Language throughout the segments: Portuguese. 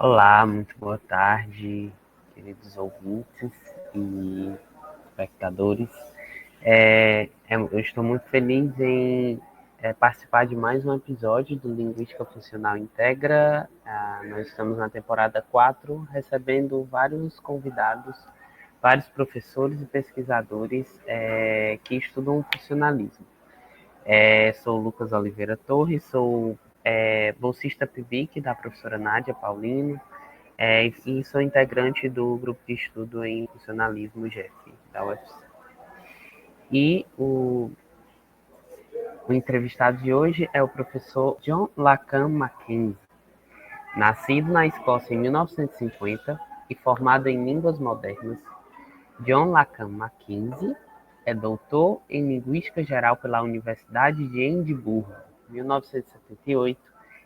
Olá, muito boa tarde, queridos ouvintes e espectadores. Eu estou muito feliz em participar de mais um episódio do Linguística Funcional Integra. Nós estamos na temporada 4, recebendo vários convidados, vários professores e pesquisadores que estudam funcionalismo. Sou Lucas Oliveira Torres, sou bolsista PIBIC da professora Nádia Paulino, e sou integrante do grupo de estudo em funcionalismo GEF, da UFC. E o entrevistado de hoje é o professor John Lacan Mackenzie. Nascido na Escócia em 1950 e formado em línguas modernas, John Lacan Mackenzie é doutor em Linguística Geral pela Universidade de Edimburgo, 1978,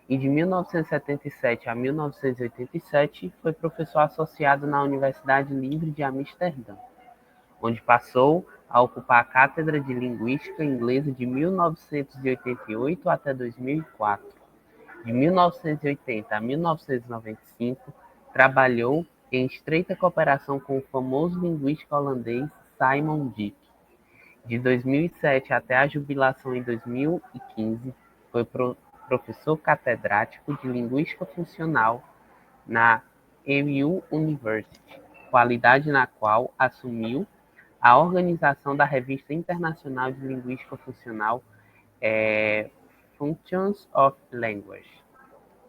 e de 1977 a 1987 foi professor associado na Universidade Livre de Amsterdã, onde passou a ocupar a cátedra de Linguística Inglesa de 1988 até 2004. De 1980 a 1995, trabalhou em estreita cooperação com o famoso linguista holandês Simon Dick. De 2007 até a jubilação em 2015, foi professor catedrático de Linguística Funcional na EU University, qualidade na qual assumiu a organização da Revista Internacional de Linguística Funcional, Functions of Language,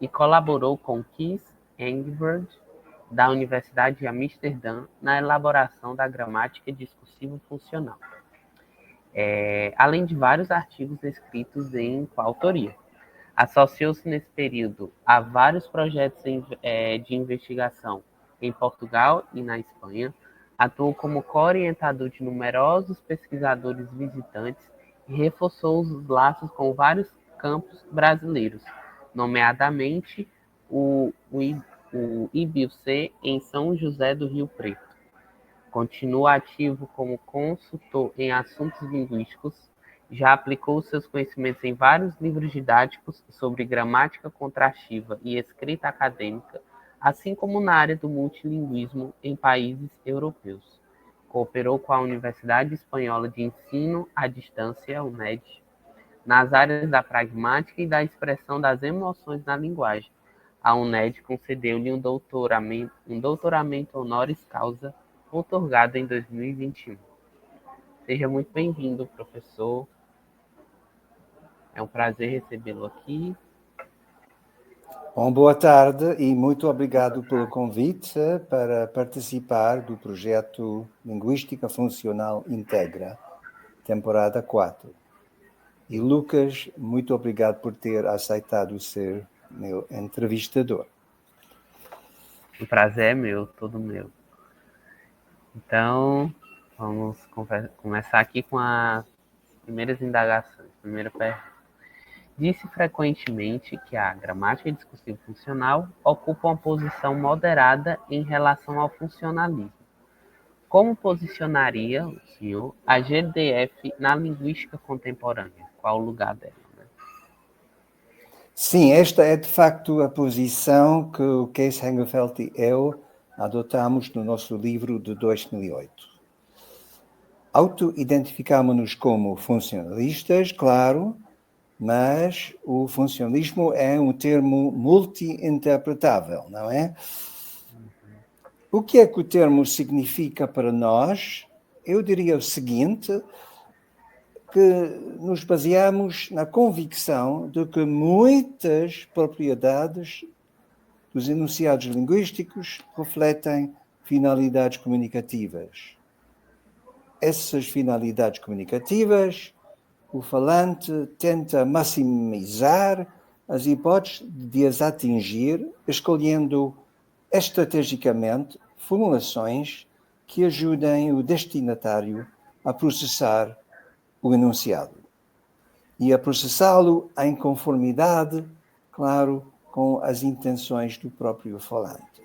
e colaborou com Kees Engberg, da Universidade de Amsterdã, na elaboração da gramática discursiva funcional, além de vários artigos escritos em coautoria. Associou-se nesse período a vários projetos de investigação em Portugal e na Espanha, atuou como co-orientador de numerosos pesquisadores visitantes e reforçou os laços com vários campos brasileiros, nomeadamente o IBUC em São José do Rio Preto. Continua ativo como consultor em assuntos linguísticos, já aplicou seus conhecimentos em vários livros didáticos sobre gramática contrastiva e escrita acadêmica, assim como na área do multilinguismo em países europeus. Cooperou com a Universidade Espanhola de Ensino à Distância, UNED, nas áreas da pragmática e da expressão das emoções na linguagem. A UNED concedeu-lhe um doutoramento honoris causa, outorgado em 2021. Seja muito bem-vindo, professor. É um prazer recebê-lo aqui. Bom, boa tarde e muito obrigado pelo convite para participar do projeto Linguística Funcional Integra, temporada 4. E Lucas, muito obrigado por ter aceitado ser meu entrevistador. O prazer é meu, todo meu. Então, vamos começar aqui com as primeiras indagações. Primeira pergunta. Disse frequentemente que a gramática discursiva funcional ocupa uma posição moderada em relação ao funcionalismo. Como posicionaria o senhor a GDF na linguística contemporânea? Qual o lugar dela? Sim, esta é de facto a posição que o Kees Hengeveld e eu adotamos no nosso livro de 2008. Auto-identificamos-nos como funcionalistas, claro, mas o funcionalismo é um termo multi-interpretável, não é? O que é que o termo significa para nós? Eu diria o seguinte, que nos baseamos na convicção de que muitas propriedades dos enunciados linguísticos refletem finalidades comunicativas. Essas finalidades comunicativas, o falante tenta maximizar as hipóteses de as atingir, escolhendo estrategicamente formulações que ajudem o destinatário a processar o enunciado e a processá-lo em conformidade, claro, com as intenções do próprio falante.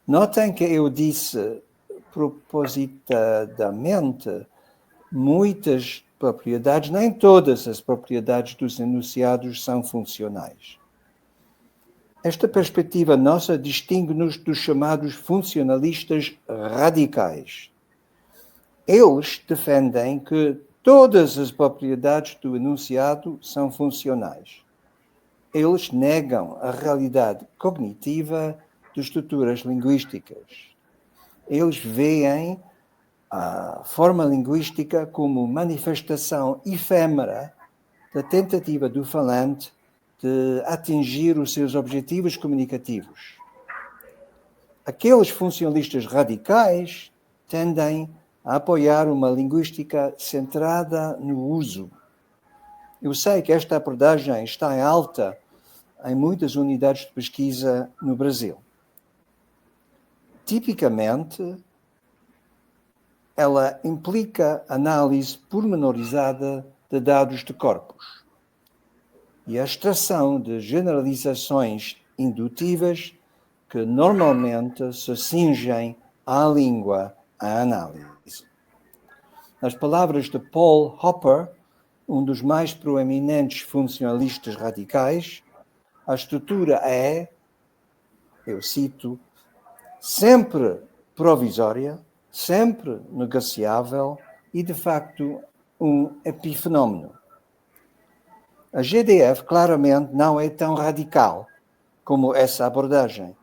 Notem que eu disse propositadamente muitas propriedades, nem todas as propriedades dos enunciados são funcionais. Esta perspectiva nossa distingue-nos dos chamados funcionalistas radicais. Eles defendem que todas as propriedades do enunciado são funcionais. Eles negam a realidade cognitiva de estruturas linguísticas. Eles veem a forma linguística como manifestação efêmera da tentativa do falante de atingir os seus objetivos comunicativos. Aqueles funcionalistas radicais tendem a apoiar uma linguística centrada no uso. Eu sei que esta abordagem está em alta em muitas unidades de pesquisa no Brasil. Tipicamente, ela implica análise pormenorizada de dados de corpos e a extração de generalizações indutivas que normalmente se cingem à língua à análise. Nas palavras de Paul Hopper, um dos mais proeminentes funcionalistas radicais, a estrutura é, eu cito, sempre provisória, sempre negociável e, de facto, um epifenômeno. A GDF claramente não é tão radical como essa abordagem,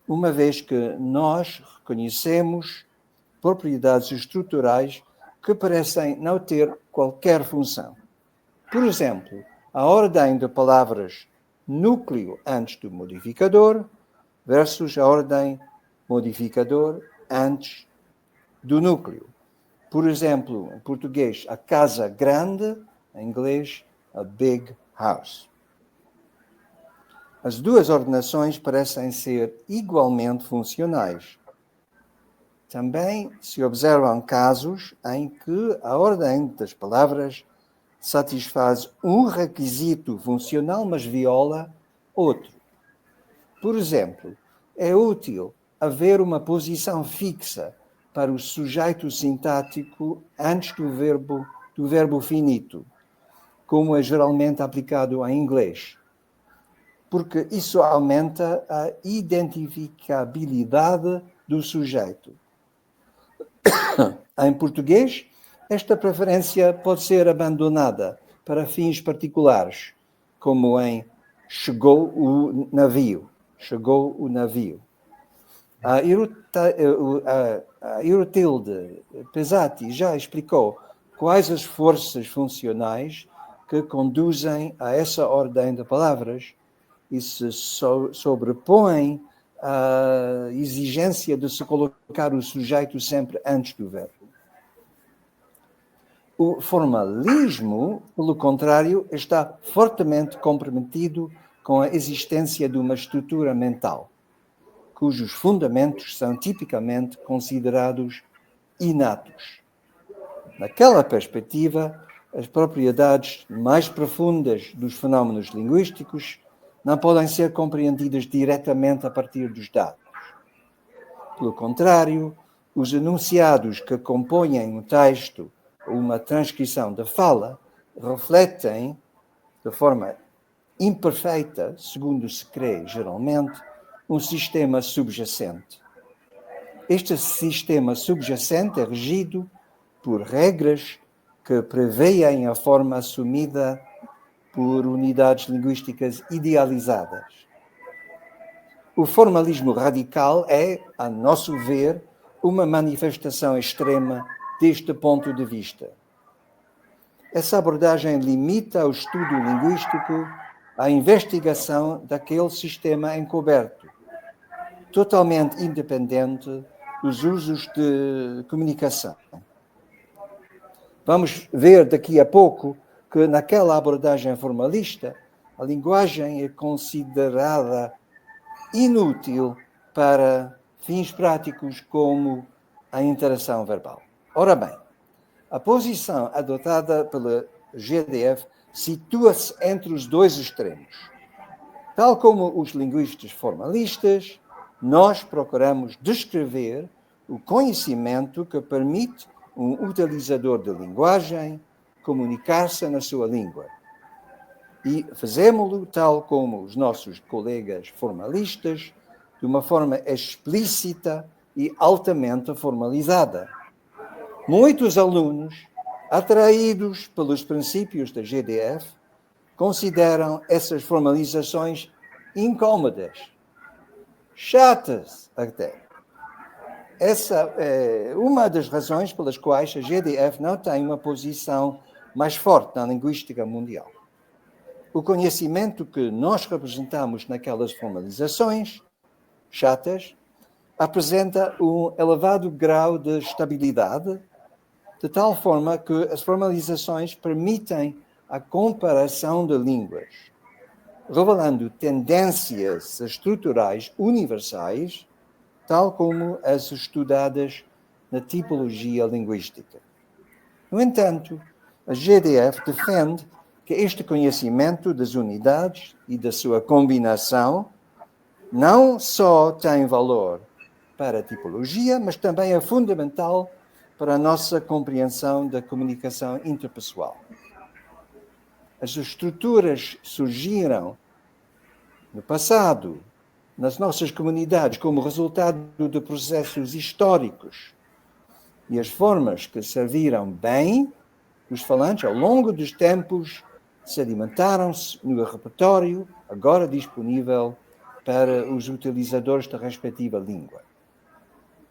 uma vez que nós reconhecemos propriedades estruturais que parecem não ter qualquer função. Por exemplo, a ordem de palavras núcleo antes do modificador versus a ordem modificador antes do núcleo. Por exemplo, em português, a casa grande, em inglês, a big house. As duas ordenações parecem ser igualmente funcionais. Também se observam casos em que a ordem das palavras satisfaz um requisito funcional, mas viola outro. Por exemplo, é útil haver uma posição fixa para o sujeito sintático antes do verbo finito, como é geralmente aplicado em inglês, porque isso aumenta a identificabilidade do sujeito. Em português, esta preferência pode ser abandonada para fins particulares, como em chegou o navio. Chegou o navio. A Irutilde Pesati já explicou quais as forças funcionais que conduzem a essa ordem de palavras e se sobrepõem à exigência de se colocar o sujeito sempre antes do verbo. O formalismo, pelo contrário, está fortemente comprometido com a existência de uma estrutura mental, cujos fundamentos são tipicamente considerados inatos. Naquela perspectiva, as propriedades mais profundas dos fenómenos linguísticos não podem ser compreendidas diretamente a partir dos dados. Pelo contrário, os enunciados que compõem um texto ou uma transcrição da fala refletem, de forma imperfeita, segundo se crê geralmente, um sistema subjacente. Este sistema subjacente é regido por regras que preveem a forma assumida por unidades linguísticas idealizadas. O formalismo radical é, a nosso ver, uma manifestação extrema deste ponto de vista. Essa abordagem limita o estudo linguístico à investigação daquele sistema encoberto, totalmente independente dos usos de comunicação. Vamos ver daqui a pouco que naquela abordagem formalista, a linguagem é considerada inútil para fins práticos como a interação verbal. Ora bem, a posição adotada pela GDF situa-se entre os dois extremos. Tal como os linguistas formalistas, nós procuramos descrever o conhecimento que permite um utilizador de linguagem comunicar-se na sua língua. e fazemos-lo tal como os nossos colegas formalistas, de uma forma explícita e altamente formalizada. Muitos alunos, atraídos pelos princípios da GDF, consideram essas formalizações incômodas, chatas até. Essa é uma das razões pelas quais a GDF não tem uma posição mais forte na linguística mundial. O conhecimento que nós representamos naquelas formalizações chatas apresenta um elevado grau de estabilidade, de tal forma que as formalizações permitem a comparação de línguas, revelando tendências estruturais universais, tal como as estudadas na tipologia linguística. No entanto, a GDF defende que este conhecimento das unidades e da sua combinação não só tem valor para a tipologia, mas também é fundamental para a nossa compreensão da comunicação interpessoal. As estruturas surgiram no passado, nas nossas comunidades, como resultado de processos históricos. E as formas que serviram bem os falantes ao longo dos tempos sedimentaram-se no repertório agora disponível para os utilizadores da respectiva língua.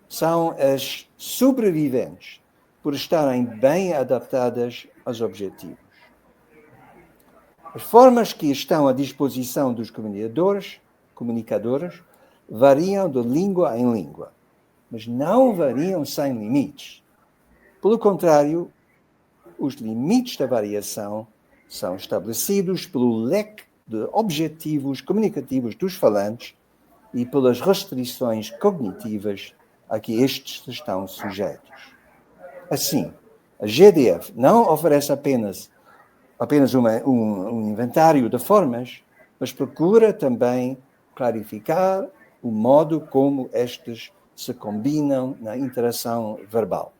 São as sobreviventes por estarem bem adaptadas aos objetivos. As formas que estão à disposição dos comunicadores variam de língua em língua, mas não variam sem limites. Pelo contrário, os limites da variação são estabelecidos pelo leque de objetivos comunicativos dos falantes e pelas restrições cognitivas a que estes estão sujeitos. Assim, a GDF não oferece apenas um inventário de formas, mas procura também clarificar o modo como estes se combinam na interação verbal.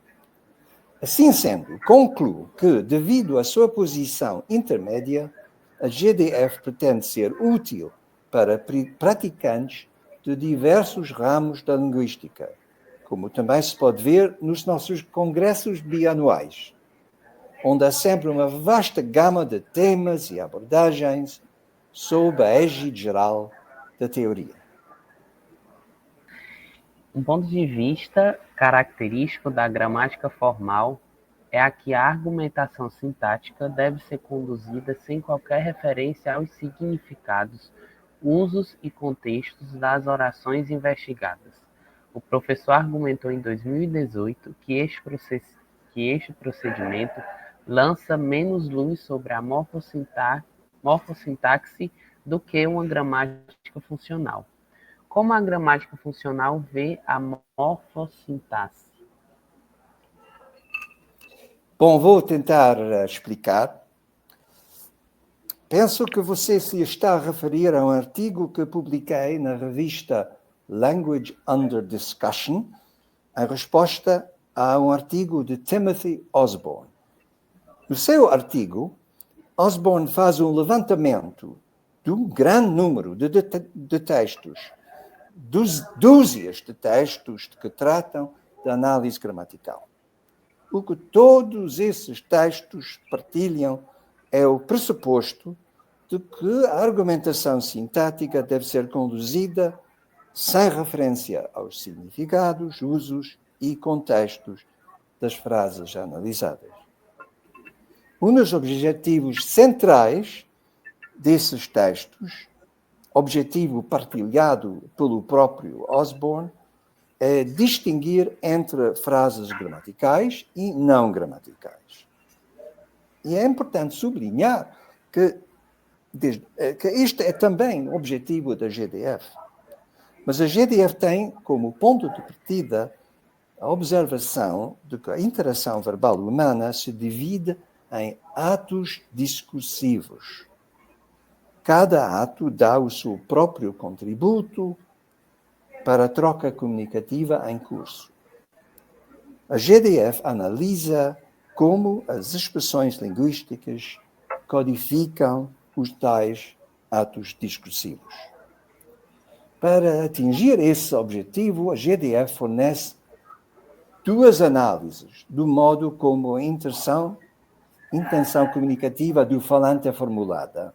Assim sendo, concluo que, devido à sua posição intermédia, a GDF pretende ser útil para praticantes de diversos ramos da linguística, como também se pode ver nos nossos congressos bianuais, onde há sempre uma vasta gama de temas e abordagens sob a égide geral da teoria. Um ponto de vista característico da gramática formal é a que a argumentação sintática deve ser conduzida sem qualquer referência aos significados, usos e contextos das orações investigadas. O professor argumentou em 2018 que este procedimento lança menos luz sobre a morfossintaxe do que uma gramática funcional. Como a gramática funcional vê a morfossintaxe? Bom, vou tentar explicar. Penso que você se está a referir a um artigo que publiquei na revista Language Under Discussion, em resposta a um artigo de Timothy Osborne. No seu artigo, Osborne faz um levantamento de um grande número de textos, dúzias de textos que tratam da análise gramatical. O que todos esses textos partilham é o pressuposto de que a argumentação sintática deve ser conduzida sem referência aos significados, usos e contextos das frases analisadas. Um dos objetivos centrais desses textos, objetivo partilhado pelo próprio Osborne, é distinguir entre frases gramaticais e não gramaticais. E é importante sublinhar que este é também o objetivo da GDF. Mas a GDF tem como ponto de partida a observação de que a interação verbal humana se divide em atos discursivos. Cada ato dá o seu próprio contributo para a troca comunicativa em curso. A GDF analisa como as expressões linguísticas codificam os tais atos discursivos. Para atingir esse objetivo, a GDF fornece duas análises do modo como a intenção comunicativa do falante é formulada,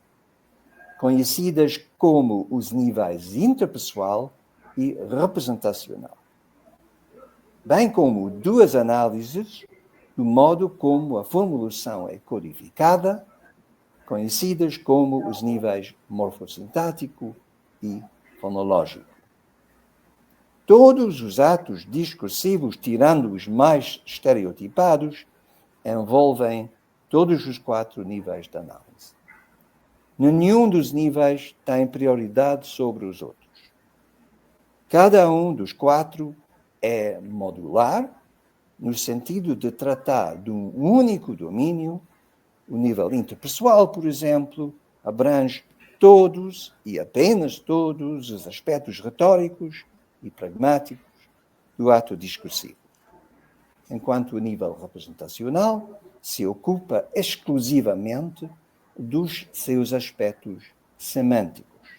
conhecidas como os níveis interpessoal e representacional, bem como duas análises do modo como a formulação é codificada, conhecidas como os níveis morfossintático e fonológico. Todos os atos discursivos, tirando os mais estereotipados, envolvem todos os 4 níveis de análise. Nenhum dos níveis tem prioridade sobre os outros. Cada um dos 4 é modular, no sentido de tratar de um único domínio. O nível interpessoal, por exemplo, abrange todos e apenas todos os aspectos retóricos e pragmáticos do ato discursivo, enquanto o nível representacional se ocupa exclusivamente dos seus aspectos semânticos.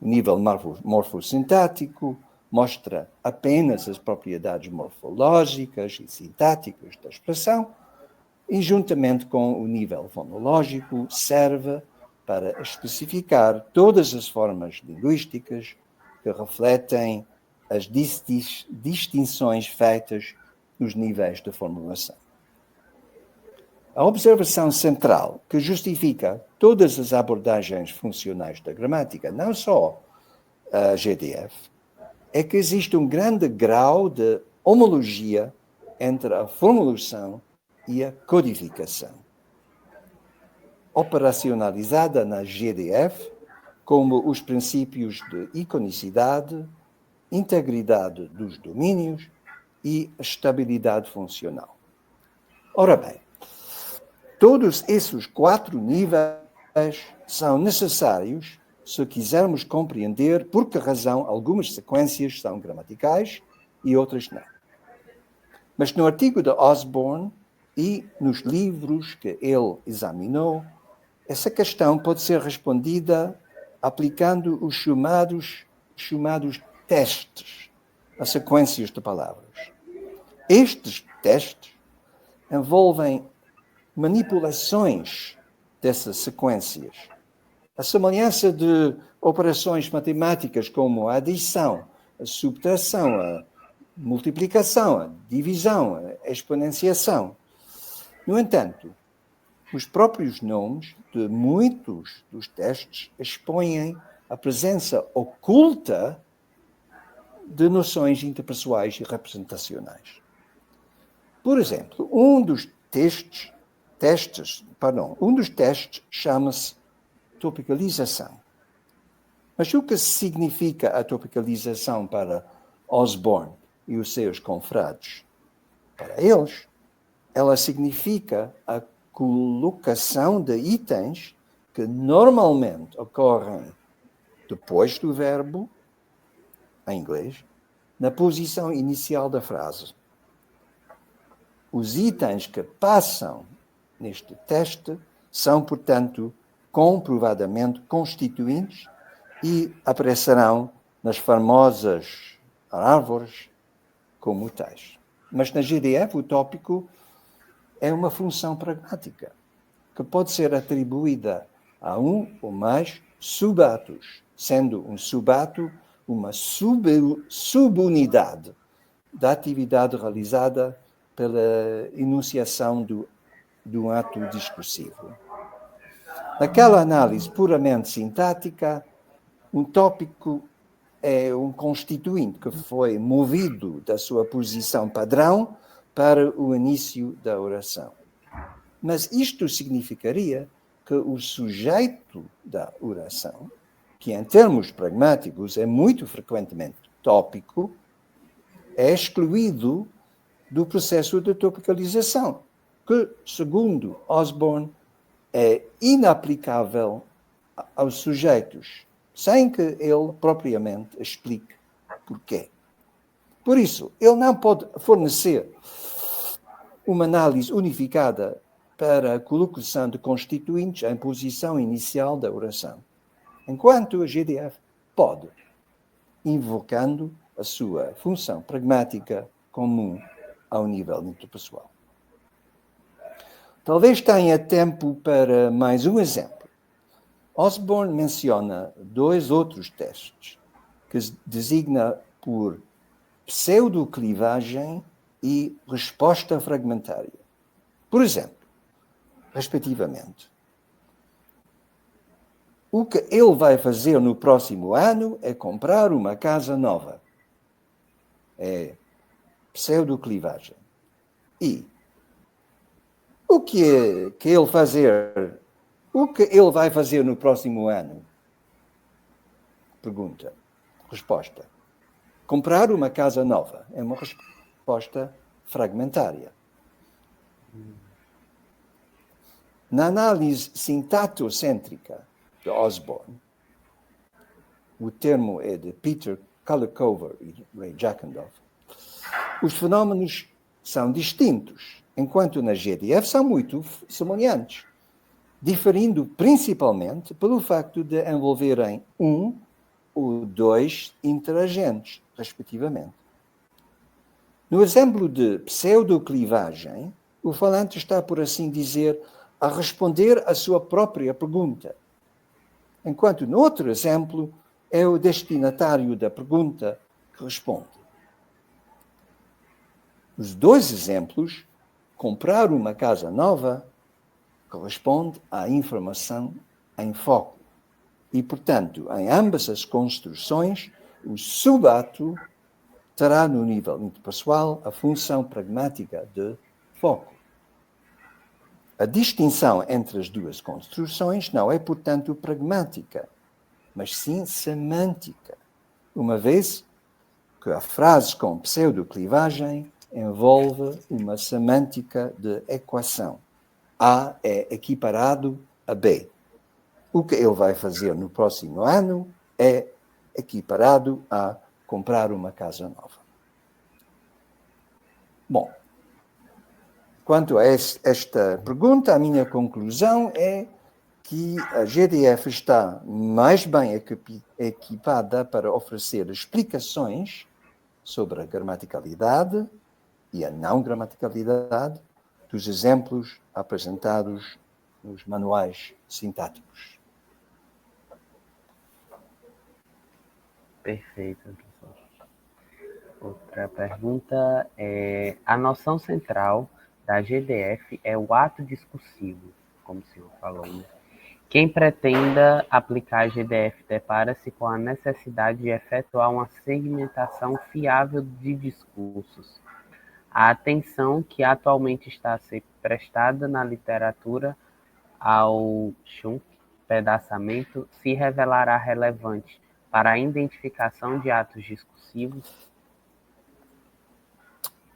O nível morfossintático mostra apenas as propriedades morfológicas e sintáticas da expressão e, juntamente com o nível fonológico, serve para especificar todas as formas linguísticas que refletem as distinções feitas nos níveis de formulação. A observação central que justifica todas as abordagens funcionais da gramática, não só a GDF, é que existe um grande grau de homologia entre a formulação e a codificação. Operacionalizada na GDF, como os princípios de iconicidade, integridade dos domínios e estabilidade funcional. Ora bem, todos esses 4 níveis são necessários se quisermos compreender por que razão algumas sequências são gramaticais e outras não. Mas no artigo de Osborne e nos livros que ele examinou, essa questão pode ser respondida aplicando os chamados testes a sequências de palavras. Estes testes envolvem manipulações dessas sequências, a semelhança de operações matemáticas como a adição, a subtração, a multiplicação, a divisão, a exponenciação. No entanto, os próprios nomes de muitos dos testes expõem a presença oculta de noções interpessoais e representacionais. Por exemplo, um dos testes chama-se topicalização. Mas o que significa a topicalização para Osborne e os seus confrades? Para eles, ela significa a colocação de itens que normalmente ocorrem depois do verbo, em inglês, na posição inicial da frase. Os itens que passam neste teste são, portanto, comprovadamente constituintes e aparecerão nas famosas árvores como tais. Mas na GDF o tópico é uma função pragmática que pode ser atribuída a um ou mais subatos, sendo um subato uma subunidade da atividade realizada pela enunciação do ato discursivo. Naquela análise puramente sintática, um tópico é um constituinte que foi movido da sua posição padrão para o início da oração. Mas isto significaria que o sujeito da oração, que em termos pragmáticos é muito frequentemente tópico, é excluído do processo de topicalização, que, segundo Osborne, é inaplicável aos sujeitos, sem que ele propriamente explique porquê. Por isso, ele não pode fornecer uma análise unificada para a colocação de constituintes em posição inicial da oração, enquanto a GDF pode, invocando a sua função pragmática comum ao nível interpessoal. Talvez tenha tempo para mais um exemplo. Osborne menciona 2 outros testes que se designa por pseudoclivagem e resposta fragmentária. Por exemplo, respectivamente, o que ele vai fazer no próximo ano é comprar uma casa nova. É pseudoclivagem. E o que ele vai fazer no próximo ano? Pergunta. Resposta. Comprar uma casa nova. É uma resposta fragmentária. Na análise sintatocêntrica de Osborne, o termo é de Peter Kulicover e Ray Jackendoff, os fenómenos são distintos, enquanto na GDF são muito semelhantes, diferindo principalmente pelo facto de envolverem um ou 2 interagentes, respectivamente. No exemplo de pseudoclivagem, o falante está, por assim dizer, a responder à sua própria pergunta, enquanto no outro exemplo é o destinatário da pergunta que responde. Os 2 exemplos, comprar uma casa nova, corresponde à informação em foco. E, portanto, em ambas as construções, o subato terá no nível interpessoal a função pragmática de foco. A distinção entre as 2 construções não é, portanto, pragmática, mas sim semântica, uma vez que a frase com pseudoclivagem envolve uma semântica de equação. A é equiparado a B. O que ele vai fazer no próximo ano é equiparado a comprar uma casa nova. Bom, quanto a esta pergunta, a minha conclusão é que a GDF está mais bem equipada para oferecer explicações sobre a gramaticalidade e a não gramaticalidade dos exemplos apresentados nos manuais sintáticos. Perfeito, professor. Outra pergunta é: a noção central da GDF é o ato discursivo, como o senhor falou, né? Quem pretenda aplicar a GDF depara-se com a necessidade de efetuar uma segmentação fiável de discursos. A atenção que atualmente está a ser prestada na literatura ao pedaçamento se revelará relevante para a identificação de atos discursivos?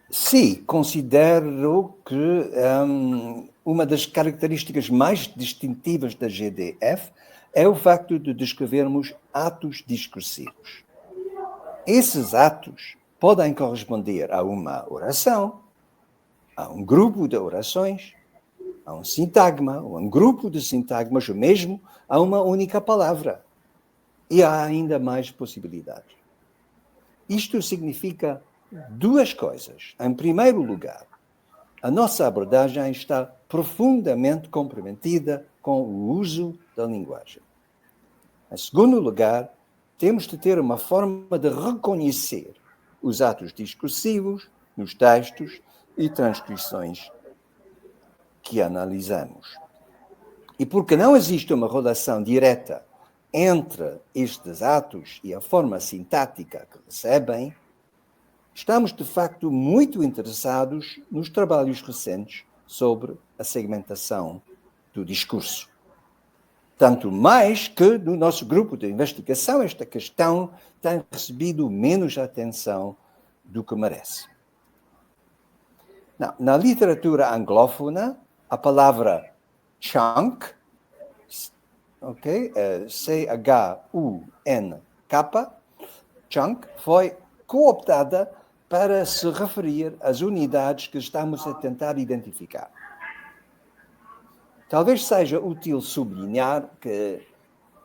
Sim, considero que uma das características mais distintivas da GDF é o facto de descrevermos atos discursivos. Esses atos podem corresponder a uma oração, a um grupo de orações, a um sintagma, ou a um grupo de sintagmas, ou mesmo a uma única palavra. E há ainda mais possibilidades. Isto significa 2 coisas. Em primeiro lugar, a nossa abordagem está profundamente comprometida com o uso da linguagem. Em segundo lugar, temos de ter uma forma de reconhecer os atos discursivos nos textos e transcrições que analisamos. E porque não existe uma relação direta entre estes atos e a forma sintática que recebem, estamos, de facto, muito interessados nos trabalhos recentes sobre a segmentação do discurso. Tanto mais que no nosso grupo de investigação esta questão tem recebido menos atenção do que merece. Na literatura anglófona, a palavra chunk, C-H-U-N-K, chunk, foi cooptada para se referir às unidades que estamos a tentar identificar. Talvez seja útil sublinhar que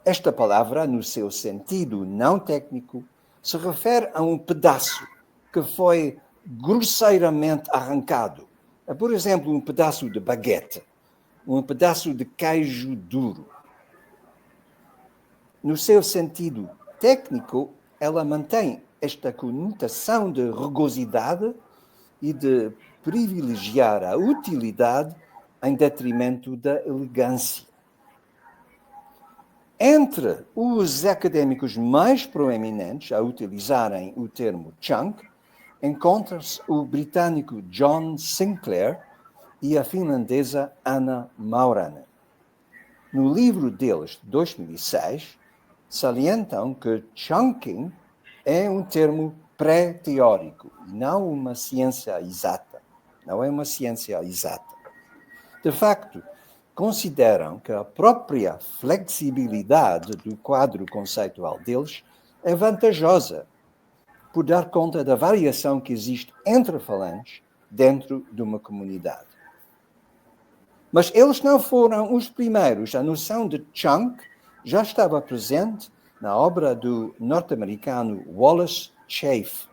esta palavra, no seu sentido não técnico, se refere a um pedaço que foi grosseiramente arrancado. Por exemplo, um pedaço de baguete, um pedaço de queijo duro. No seu sentido técnico, ela mantém esta conotação de rugosidade e de privilegiar a utilidade em detrimento da elegância. Entre os académicos mais proeminentes a utilizarem o termo chunk, encontra-se o britânico John Sinclair e a finlandesa Anna Mauranen. No livro deles, de 2006, salientam que chunking é um termo pré-teórico e não uma ciência exata. Não é uma ciência exata. De facto, consideram que a própria flexibilidade do quadro conceitual deles é vantajosa por dar conta da variação que existe entre falantes dentro de uma comunidade. Mas eles não foram os primeiros. A noção de chunk já estava presente na obra do norte-americano Wallace Chafe.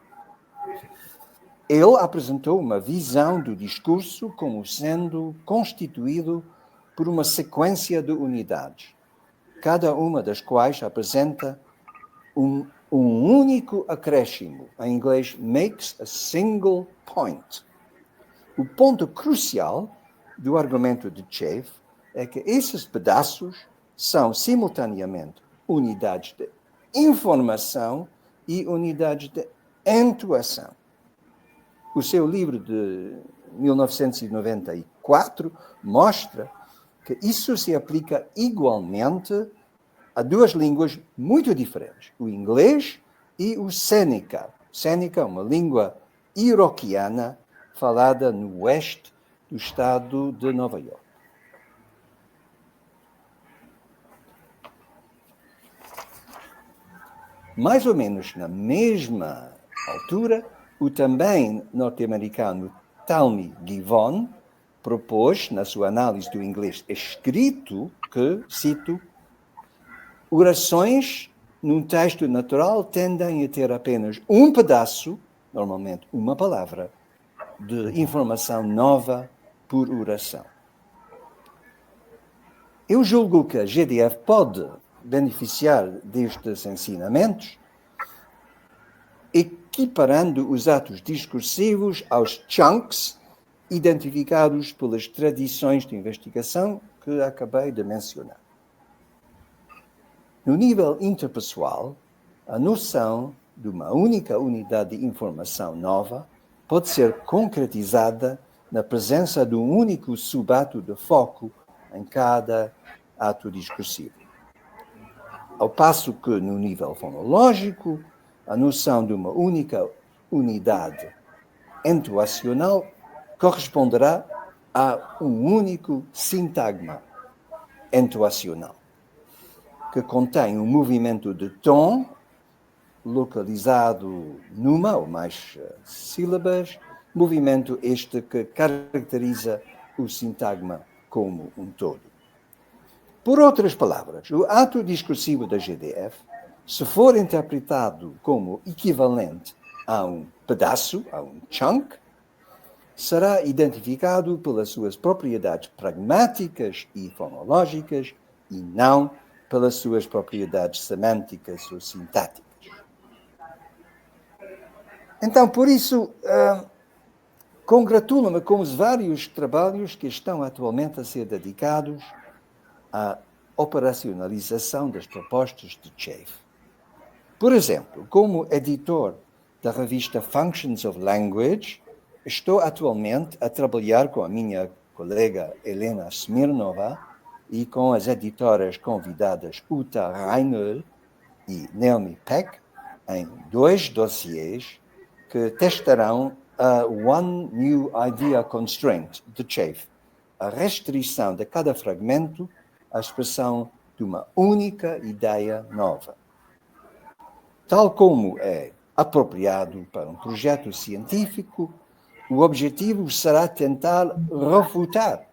Ele apresentou uma visão do discurso como sendo constituído por uma sequência de unidades, cada uma das quais apresenta um único acréscimo. Em inglês, makes a single point. O ponto crucial do argumento de Chafe é que esses pedaços são simultaneamente unidades de informação e unidades de entoação. O seu livro de 1994 mostra que isso se aplica igualmente a duas línguas muito diferentes, o inglês e o Seneca. Seneca é uma língua iroquiana falada no oeste do estado de Nova York. Mais ou menos na mesma altura, o também norte-americano Talmy Gibbon propôs, na sua análise do inglês escrito, que, cito, orações num texto natural tendem a ter apenas um pedaço, normalmente uma palavra, de informação nova por oração. Eu julgo que a GDF pode beneficiar destes ensinamentos, equiparando os atos discursivos aos chunks identificados pelas tradições de investigação que acabei de mencionar. No nível interpessoal, a noção de uma única unidade de informação nova pode ser concretizada na presença de um único subato de foco em cada ato discursivo. Ao passo que, no nível fonológico, a noção de uma única unidade entoacional corresponderá a um único sintagma entoacional, que contém um movimento de tom localizado numa ou mais sílabas, movimento este que caracteriza o sintagma como um todo. Por outras palavras, o ato discursivo da GDF, se for interpretado como equivalente a um pedaço, a um chunk, será identificado pelas suas propriedades pragmáticas e fonológicas e não pelas suas propriedades semânticas ou sintáticas. Então, por isso, congratulo-me com os vários trabalhos que estão atualmente a ser dedicados à operacionalização das propostas de Chafe. Por exemplo, como editor da revista Functions of Language, estou atualmente a trabalhar com a minha colega Helena Smirnova e com as editoras convidadas Uta Reinl e Naomi Peck em 2 dossiês que testarão a One New Idea Constraint de Chafe, a restrição de cada fragmento à expressão de uma única ideia nova. Tal como é apropriado para um projeto científico, o objetivo será tentar refutar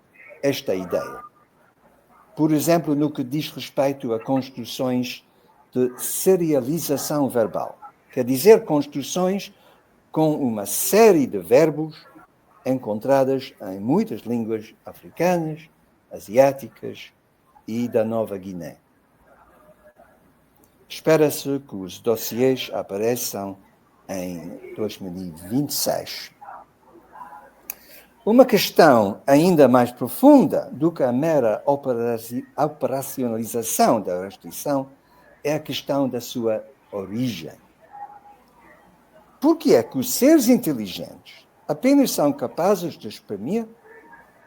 esta ideia, por exemplo, no que diz respeito a construções de serialização verbal. Quer dizer, construções com uma série de verbos encontradas em muitas línguas africanas, asiáticas e da Nova Guiné. Espera-se que os dossiês apareçam em 2026. Uma questão ainda mais profunda do que a mera operacionalização da restrição é a questão da sua origem. Por que é que os seres inteligentes apenas são capazes de exprimir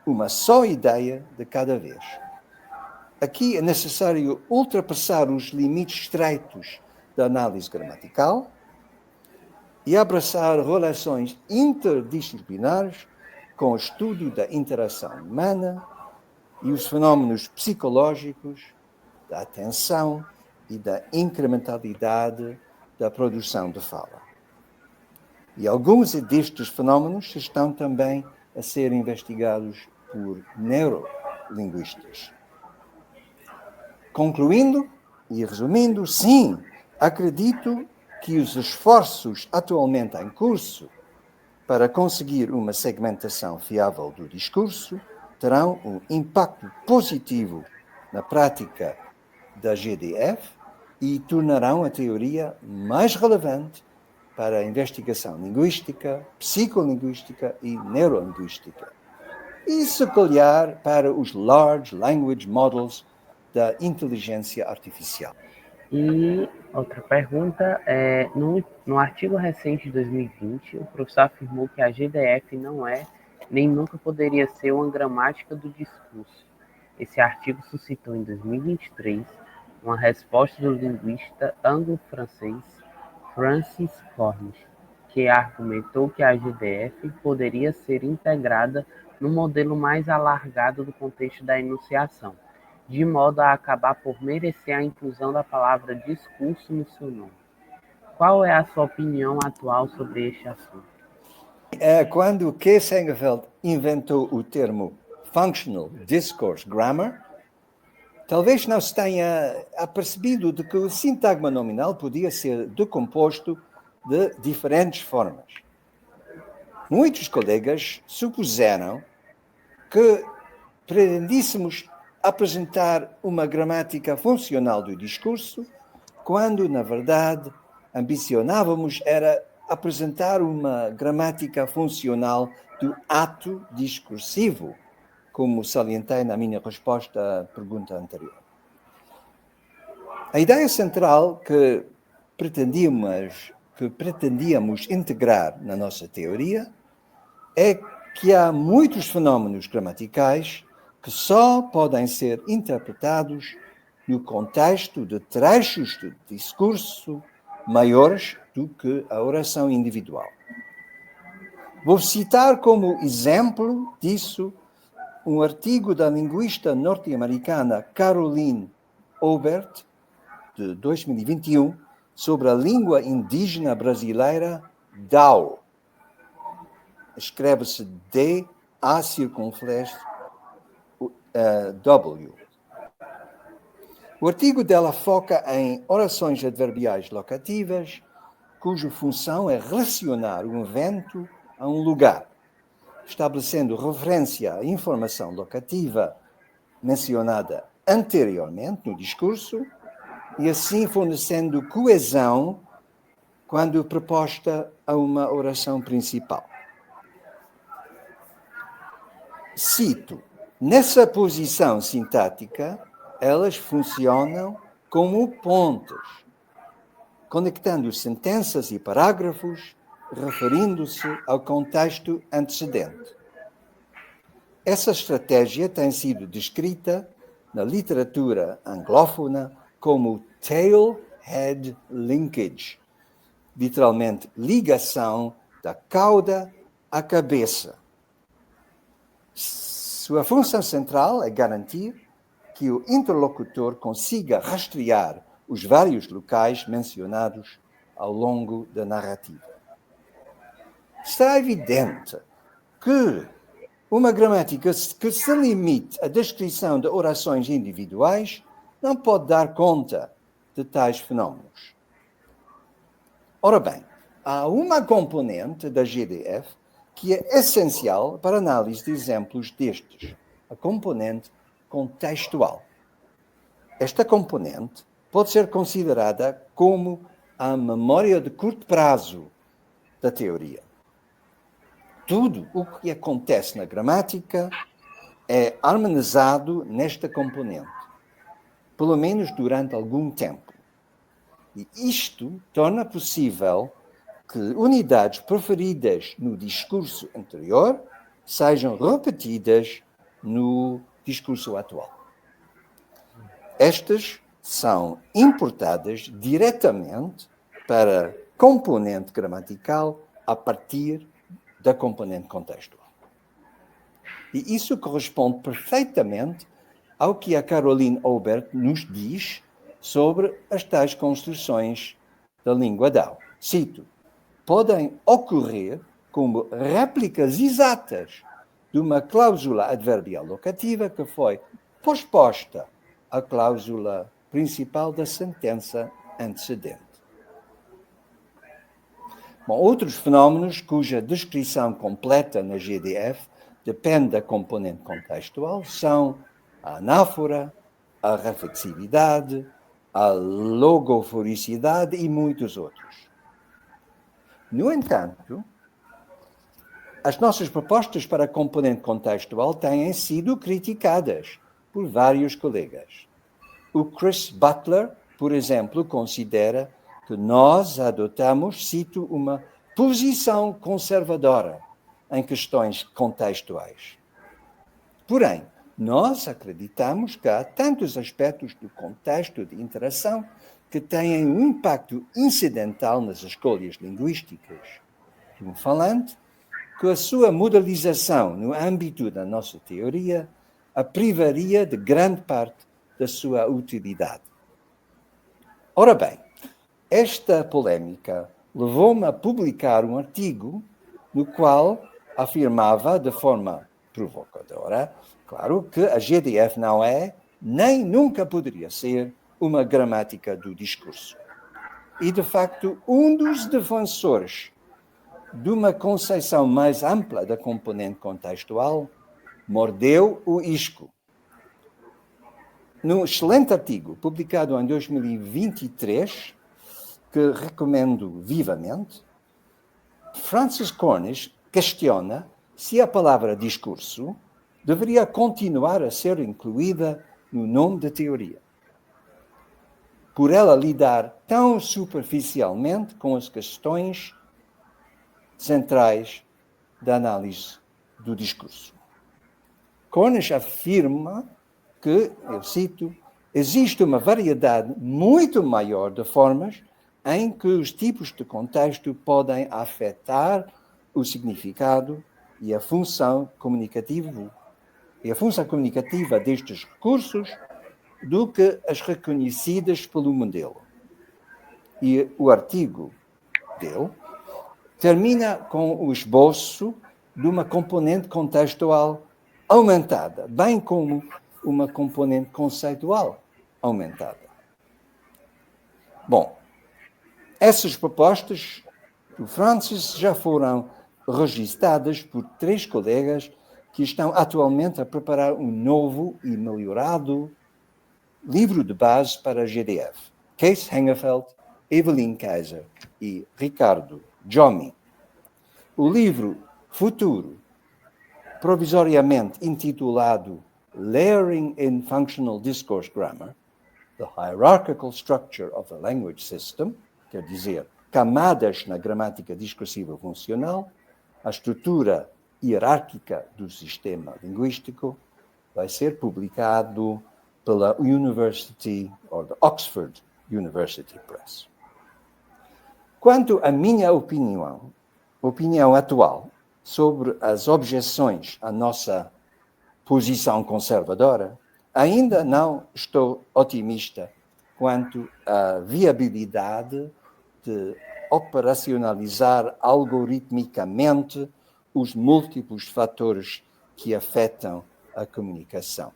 uma só ideia de cada vez? Aqui é necessário ultrapassar os limites estreitos da análise gramatical e abraçar relações interdisciplinares com o estudo da interação humana e os fenómenos psicológicos, da atenção e da incrementalidade da produção de fala. E alguns destes fenómenos estão também a ser investigados por neurolinguistas. Concluindo e resumindo, sim, acredito que os esforços atualmente em curso para conseguir uma segmentação fiável do discurso terão um impacto positivo na prática da GDF e tornarão a teoria mais relevante para a investigação linguística, psicolinguística e neurolinguística. E, se calhar, para os Large Language Models da inteligência artificial. E outra pergunta é, no artigo recente de 2020, o professor afirmou que a GDF não é, nem nunca poderia ser uma gramática do discurso. Esse artigo suscitou em 2023 uma resposta do linguista anglo-francês Francis Cornish, que argumentou que a GDF poderia ser integrada no modelo mais alargado do contexto da enunciação, de modo a acabar por merecer a inclusão da palavra discurso no seu nome. Qual é a sua opinião atual sobre este assunto? Quando Kees Hengeveld inventou o termo Functional Discourse Grammar, talvez não se tenha apercebido de que o sintagma nominal podia ser decomposto de diferentes formas. Muitos colegas supuseram que pretendíssemos apresentar uma gramática funcional do discurso, quando, na verdade, ambicionávamos era apresentar uma gramática funcional do ato discursivo, como salientei na minha resposta à pergunta anterior. A ideia central que pretendíamos integrar na nossa teoria é que há muitos fenómenos gramaticais que só podem ser interpretados no contexto de trechos de discurso maiores do que a oração individual. Vou citar como exemplo disso um artigo da linguista norte-americana Caroline Obert, de 2021, sobre a língua indígena brasileira Dao. Escreve-se D-A circunflexo W. O artigo dela foca em orações adverbiais locativas, cuja função é relacionar um evento a um lugar, estabelecendo referência à informação locativa mencionada anteriormente no discurso e assim fornecendo coesão quando proposta a uma oração principal. Cito: nessa posição sintática, elas funcionam como pontes, conectando sentenças e parágrafos, referindo-se ao contexto antecedente. Essa estratégia tem sido descrita na literatura anglófona como tail-head linkage, literalmente ligação da cauda à cabeça. Sua função central é garantir que o interlocutor consiga rastrear os vários locais mencionados ao longo da narrativa. Está evidente que Uma gramática que se limite à descrição de orações individuais não pode dar conta de tais fenómenos. Ora bem, há uma componente da GDF que é essencial para a análise de exemplos destes, a componente contextual. Esta componente pode ser considerada como a memória de curto prazo da teoria. Tudo o que acontece na gramática é harmonizado nesta componente, pelo menos durante algum tempo. E isto torna possível que unidades preferidas no discurso anterior sejam repetidas no discurso atual. Estas são importadas diretamente para a componente gramatical a partir da componente contextual. E isso corresponde perfeitamente ao que a Caroline Aubert nos diz sobre as tais construções da língua DAO. Cito: podem ocorrer como réplicas exatas de uma cláusula adverbial locativa que foi posposta à cláusula principal da sentença antecedente. Bom, outros fenómenos cuja descrição completa na GDF depende da componente contextual são a anáfora, a reflexividade, a logoforicidade e muitos outros. No entanto, as nossas propostas para a componente contextual têm sido criticadas por vários colegas. O Chris Butler, por exemplo, considera que nós adotamos, cito, uma posição conservadora em questões contextuais. Porém, nós acreditamos que há tantos aspectos do contexto de interação que têm um impacto incidental nas escolhas linguísticas de um falante, que a sua modelização no âmbito da nossa teoria a privaria de grande parte da sua utilidade. Ora bem, esta polêmica levou-me a publicar um artigo no qual afirmava de forma provocadora, claro, que a GDF não é, nem nunca poderia ser, uma gramática do discurso. E, de facto, um dos defensores de uma conceito mais ampla da componente contextual mordeu o isco. Num excelente artigo publicado em 2023, que recomendo vivamente, Francis Cornish questiona se a palavra discurso deveria continuar a ser incluída no nome da teoria, por ela lidar tão superficialmente com as questões centrais da análise do discurso. Cornish afirma que, eu cito, existe uma variedade muito maior de formas em que os tipos de contexto podem afetar o significado e a função comunicativa destes recursos do que as reconhecidas pelo modelo. E o artigo dele termina com o esboço de uma componente contextual aumentada, bem como uma componente conceitual aumentada. Bom, essas propostas do Francis já foram registadas por 3 colegas que estão atualmente a preparar um novo e melhorado livro de base para a GDF. Kees Hengeveld, Evelyn Kaiser e Ricardo Jommi. O livro futuro, provisoriamente intitulado Layering in Functional Discourse Grammar, The Hierarchical Structure of a Language System, quer dizer, camadas na gramática discursiva funcional, a estrutura hierárquica do sistema linguístico, vai ser publicado pela University, ou the Oxford University Press. Quanto à minha opinião atual sobre as objeções à nossa posição conservadora, ainda não estou otimista quanto à viabilidade de operacionalizar algoritmicamente os múltiplos fatores que afetam a comunicação.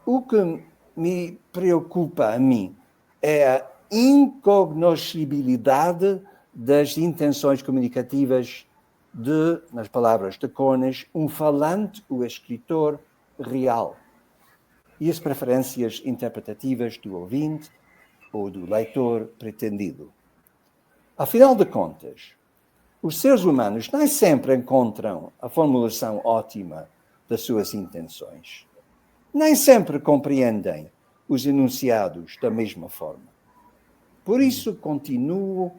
O que me preocupa a mim é a incognoscibilidade das intenções comunicativas de, nas palavras de Cornish, um falante, o escritor real, e as preferências interpretativas do ouvinte ou do leitor pretendido. Afinal de contas, os seres humanos nem sempre encontram a formulação ótima das suas intenções. Nem sempre compreendem os enunciados da mesma forma. Por isso, continuo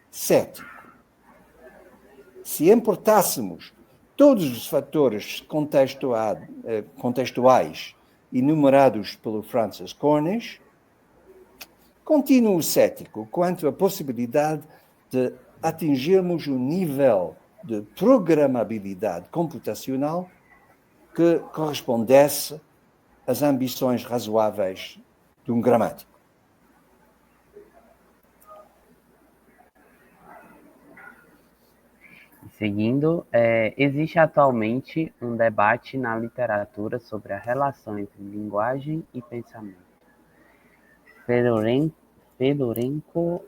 cético. Se importássemos todos os fatores contextuais enumerados pelo Francis Cornish, continuo cético quanto à possibilidade de atingirmos um nível de programabilidade computacional que correspondesse às ambições razoáveis de um gramático. Seguindo, existe atualmente um debate na literatura sobre a relação entre linguagem e pensamento. Fedorenko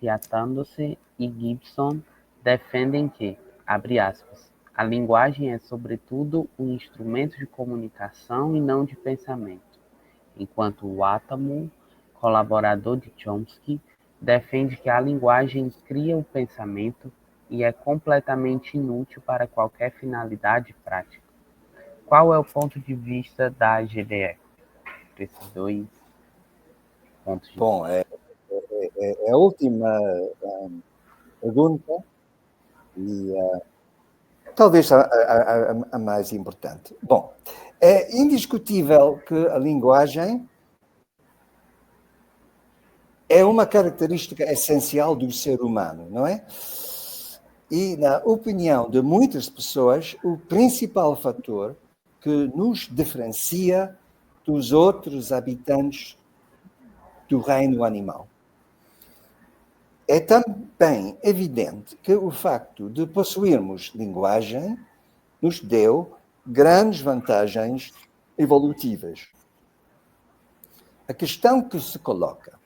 Piatandose e Gibson defendem que, abre aspas, a linguagem é sobretudo um instrumento de comunicação e não de pensamento, enquanto Watamu, colaborador de Chomsky, defende que a linguagem cria o pensamento e é completamente inútil para qualquer finalidade prática. Qual é o ponto de vista da GDE? Esses dois pontos de vista. Bom, é a última pergunta e talvez a mais importante. Bom, é indiscutível que a linguagem é uma característica essencial do ser humano, não é? E, na opinião de muitas pessoas, o principal fator que nos diferencia dos outros habitantes do reino animal. É também evidente que o facto de possuirmos linguagem nos deu grandes vantagens evolutivas. A questão que se coloca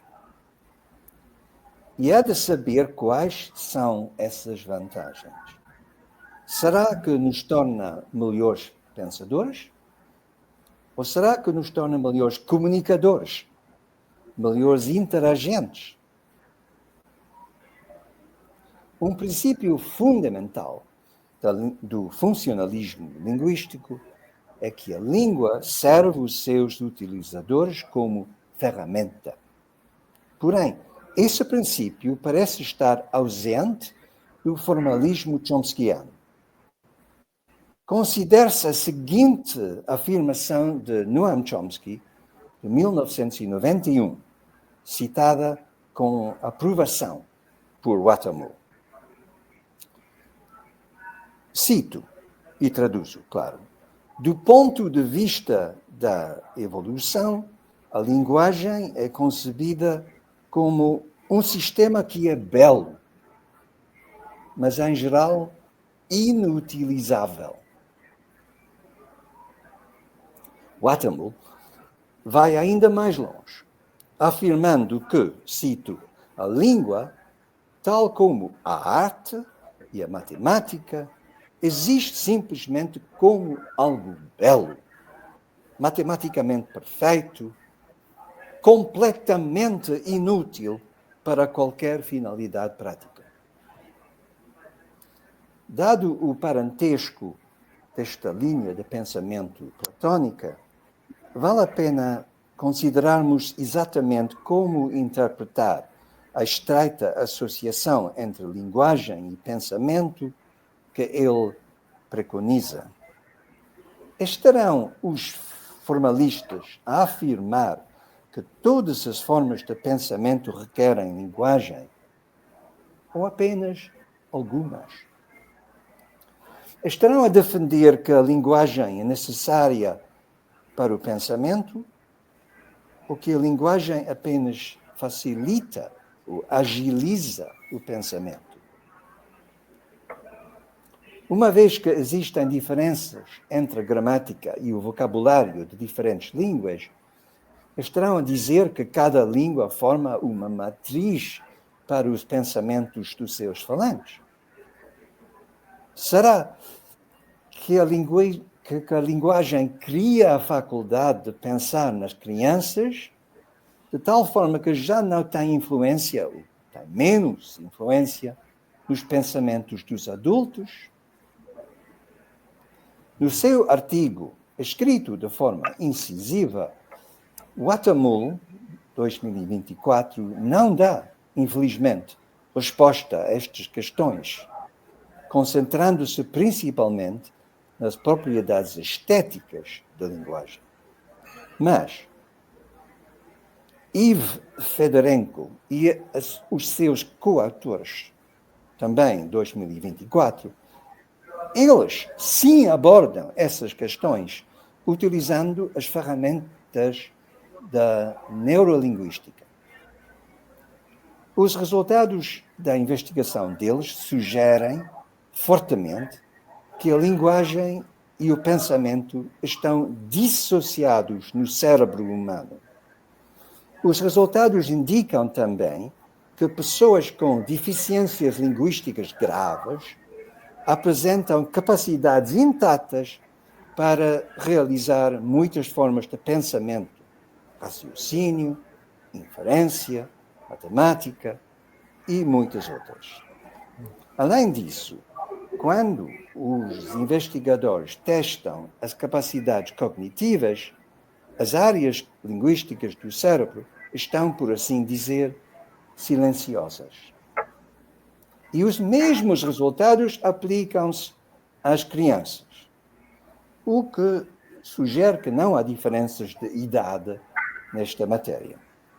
e é de saber quais são essas vantagens. Será que nos torna melhores pensadores? Ou será que nos torna melhores comunicadores? Melhores interagentes? Um princípio fundamental do funcionalismo linguístico é que a língua serve os seus utilizadores como ferramenta. Porém, esse princípio parece estar ausente do formalismo chomskiano. Considere-se a seguinte afirmação de Noam Chomsky, de 1991, citada com aprovação por Watamu. Cito e traduzo, claro. Do ponto de vista da evolução, a linguagem é concebida como um sistema que é belo, mas em geral inutilizável. Watamu vai ainda mais longe, afirmando que, cito, a língua, tal como a arte e a matemática, existe simplesmente como algo belo, matematicamente perfeito, completamente inútil para qualquer finalidade prática. Dado o parentesco desta linha de pensamento platônica, vale a pena considerarmos exatamente como interpretar a estreita associação entre linguagem e pensamento que ele preconiza. Estarão os formalistas a afirmar que todas as formas de pensamento requerem linguagem, ou apenas algumas? Estarão a defender que a linguagem é necessária para o pensamento, ou que a linguagem apenas facilita ou agiliza o pensamento? Uma vez que existem diferenças entre a gramática e o vocabulário de diferentes línguas, estarão a dizer que cada língua forma uma matriz para os pensamentos dos seus falantes? Será que a linguagem cria a faculdade de pensar nas crianças de tal forma que já não tem influência, ou tem menos influência, nos pensamentos dos adultos? No seu artigo, escrito de forma incisiva, Watamul, 2024, não dá, infelizmente, resposta a estas questões, concentrando-se principalmente nas propriedades estéticas da linguagem. Mas Yves Fedorenko e os seus coautores, também em 2024, eles sim abordam essas questões utilizando as ferramentas da neurolinguística. Os resultados da investigação deles sugerem fortemente que a linguagem e o pensamento estão dissociados no cérebro humano. Os resultados indicam também que pessoas com deficiências linguísticas graves apresentam capacidades intactas para realizar muitas formas de pensamento, raciocínio, inferência, matemática e muitas outras. Além disso, quando os investigadores testam as capacidades cognitivas, as áreas linguísticas do cérebro estão, por assim dizer, silenciosas. E os mesmos resultados aplicam-se às crianças, o que sugere que não há diferenças de idade nesta matéria.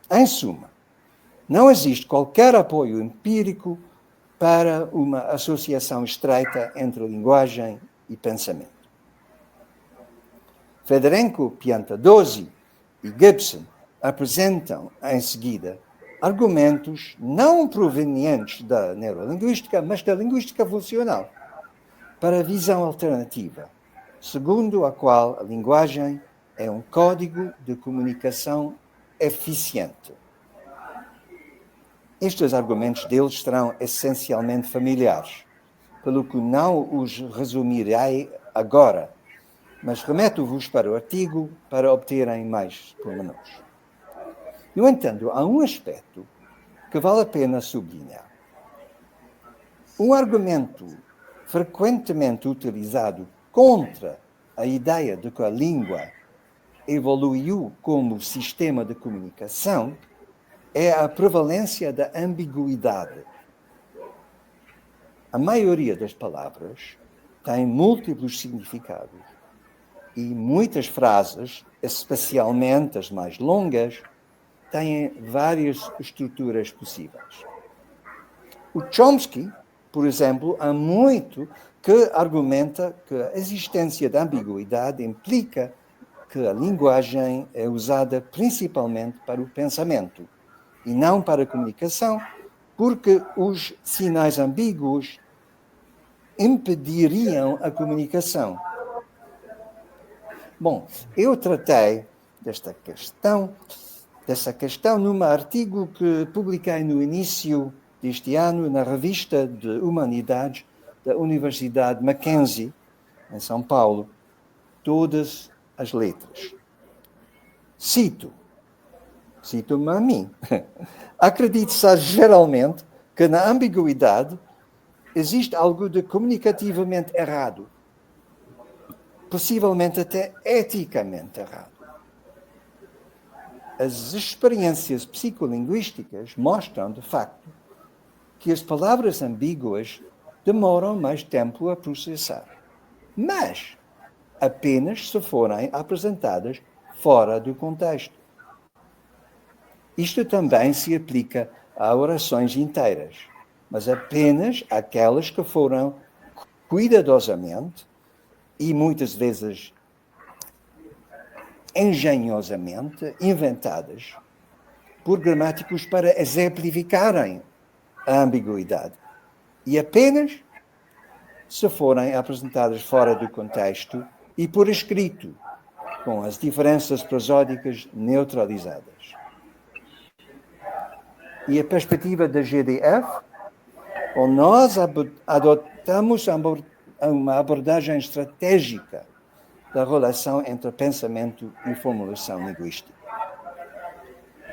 Em suma, não existe qualquer apoio empírico para uma associação estreita entre linguagem e pensamento. Fedorenko, Piantadosi e Gibson apresentam, em seguida, argumentos não provenientes da neurolinguística, mas da linguística funcional, para a visão alternativa, segundo a qual a linguagem é um código de comunicação eficiente. Estes argumentos deles serão essencialmente familiares, pelo que não os resumirei agora, mas remeto-vos para o artigo para obterem mais pormenores. No entanto, há um aspecto que vale a pena sublinhar. Um argumento frequentemente utilizado contra a ideia de que a língua evoluiu como sistema de comunicação é a prevalência da ambiguidade. A maioria das palavras tem múltiplos significados e muitas frases, especialmente as mais longas, têm várias estruturas possíveis. O Chomsky, por exemplo, há muito que argumenta que a existência da ambiguidade implica que a linguagem é usada principalmente para o pensamento e não para a comunicação, porque os sinais ambíguos impediriam a comunicação. Bom, eu tratei dessa questão num artigo que publiquei no início deste ano na Revista de Humanidades da Universidade Mackenzie, em São Paulo, Todas as Letras. Cito-me a mim. Acredita-se geralmente que na ambiguidade existe algo de comunicativamente errado, possivelmente até eticamente errado. As experiências psicolinguísticas mostram, de facto, que as palavras ambíguas demoram mais tempo a processar, mas apenas se forem apresentadas fora do contexto. Isto também se aplica a orações inteiras, mas apenas aquelas que foram cuidadosamente e muitas vezes engenhosamente inventadas por gramáticos para exemplificarem a ambiguidade. E apenas se forem apresentadas fora do contexto e por escrito, com as diferenças prosódicas neutralizadas. E a perspectiva da GDF, ou nós adotamos uma abordagem estratégica da relação entre pensamento e formulação linguística.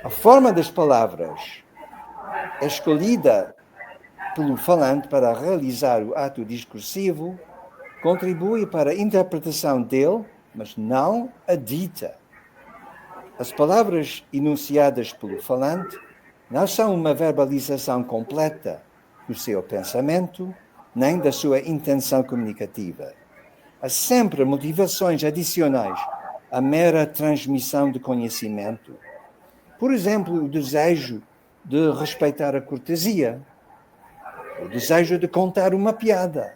A forma das palavras é escolhida pelo falante para realizar o ato discursivo, contribui para a interpretação dele, mas não a dita. As palavras enunciadas pelo falante não são uma verbalização completa do seu pensamento, nem da sua intenção comunicativa. Há sempre motivações adicionais à mera transmissão de conhecimento. Por exemplo, o desejo de respeitar a cortesia, o desejo de contar uma piada.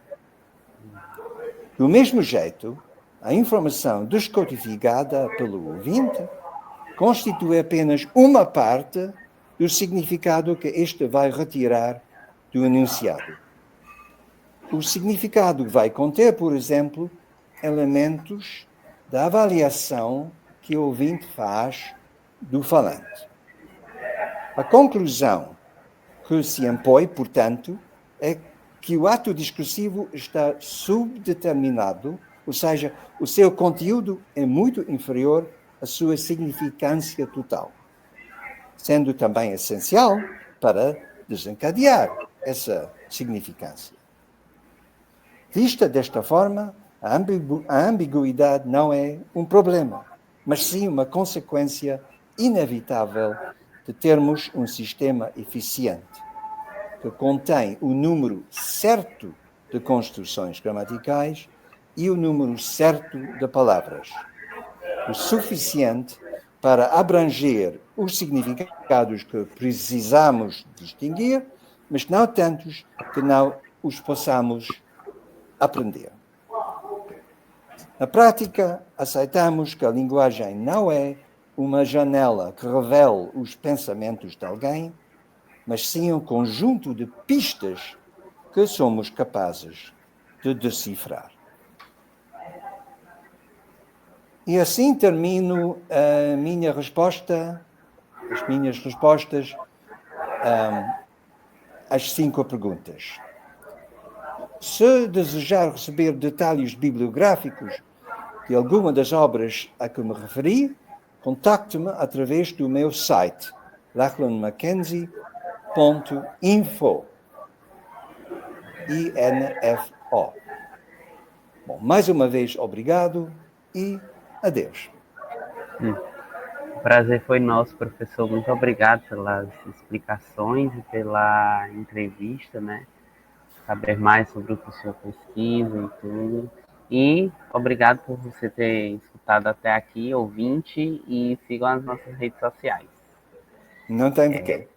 Do mesmo jeito, a informação descodificada pelo ouvinte constitui apenas uma parte do significado que este vai retirar do enunciado. O significado vai conter, por exemplo, elementos da avaliação que o ouvinte faz do falante. A conclusão que se impõe, portanto, é que o ato discursivo está subdeterminado, ou seja, o seu conteúdo é muito inferior à sua significância total, sendo também essencial para desencadear essa significância. Vista desta forma, a ambiguidade não é um problema, mas sim uma consequência inevitável de termos um sistema eficiente, que contém o número certo de construções gramaticais e o número certo de palavras, o suficiente para abranger os significados que precisamos distinguir, mas não tantos que não os possamos aprender. Na prática, aceitamos que a linguagem não é uma janela que revela os pensamentos de alguém, mas sim um conjunto de pistas que somos capazes de decifrar. E assim termino a minha resposta, as minhas respostas às 5 perguntas. Se desejar receber detalhes bibliográficos de alguma das obras a que me referi, contacte-me através do meu site, lachlanmackenzie.info. INFO. Bom, mais uma vez, obrigado e adeus. O prazer foi nosso, professor. Muito obrigado pelas explicações e pela entrevista, né? Saber mais sobre o que o senhor pesquisa e tudo. E obrigado por você ter escutado até aqui, ouvinte, e sigam as nossas redes sociais. Não tem de quê.